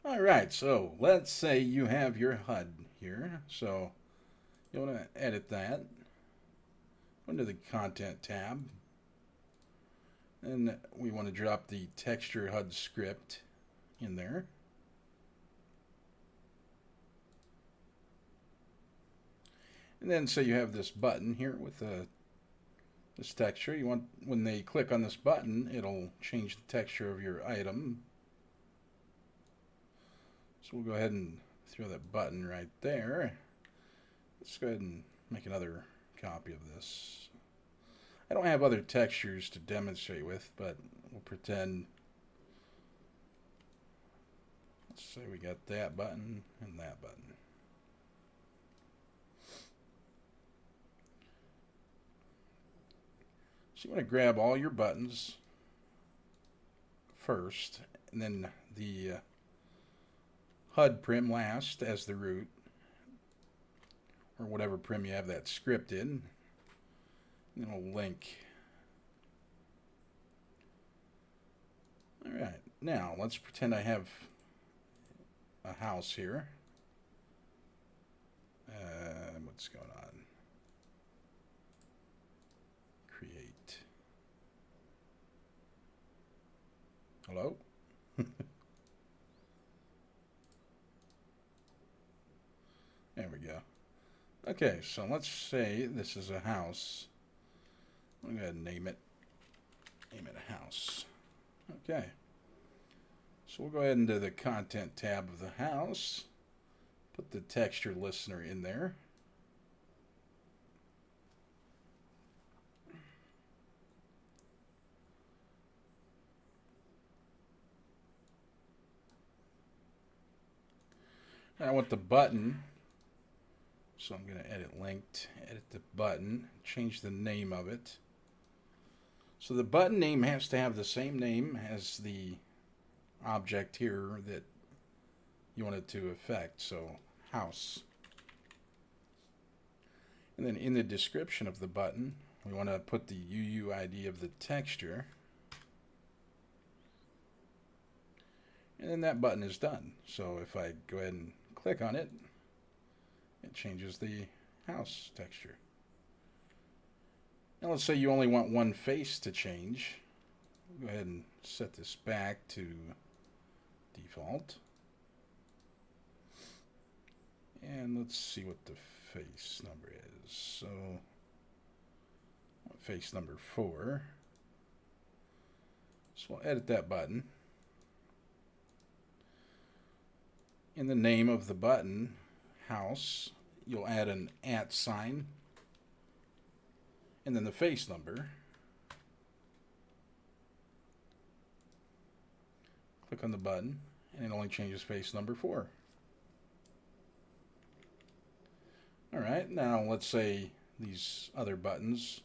All right, so let's say you have your HUD here. So you want to edit that. Go into the Content tab. And we want to drop the texture HUD script in there. And then say you have this button here with this texture. You want, when they click on this button, it'll change the texture of your item. So we'll go ahead and throw that button right there. Let's go ahead and make another copy of this. I don't have other textures to demonstrate with, but we'll pretend. Let's say we got that button and that button. So you want to grab all your buttons first, and then the HUD prim last as the root, or whatever prim you have that script in. And then we'll link. All right, now let's pretend I have a house here. What's going on? Create. Hello? There we go. Okay, so let's say this is a house. I'm going to go ahead and name it. Name it a house. Okay. So we'll go ahead into the Content tab of the house. Put the texture listener in there. I want the button, so I'm going to edit linked, edit the button, change the name of it. So the button name has to have the same name as the object here that you want it to affect, so house. And then in the description of the button, we want to put the UUID of the texture. And then that button is done. So if I go ahead and click on it, it changes the house texture. Now let's say you only want one face to change. Go ahead and set this back to default. And let's see what the face number is. So face number 4. So we'll edit that button. In the name of the button, house, you'll add an @ sign, and then the face number. Click on the button, and it only changes face number 4. All right, now let's say these other buttons,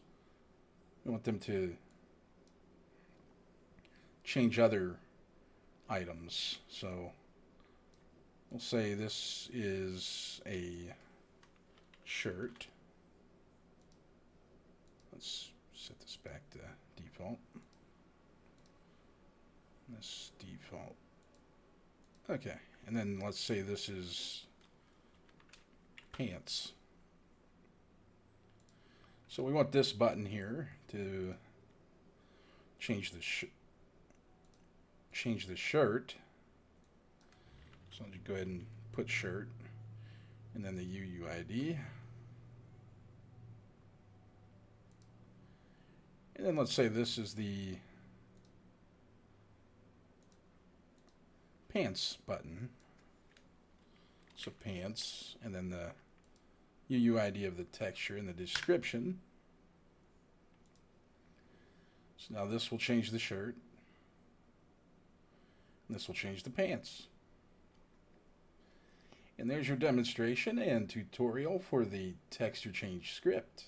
we want them to change other items. So we'll say this is a shirt. Let's set this back to default. This default. Okay, and then let's say this is pants. So we want this button here to change the shirt. So I'll just go ahead and put shirt, and then the UUID. And then let's say this is the pants button. So pants, and then the UUID of the texture and the description. So now this will change the shirt, and this will change the pants. And there's your demonstration and tutorial for the texture change script.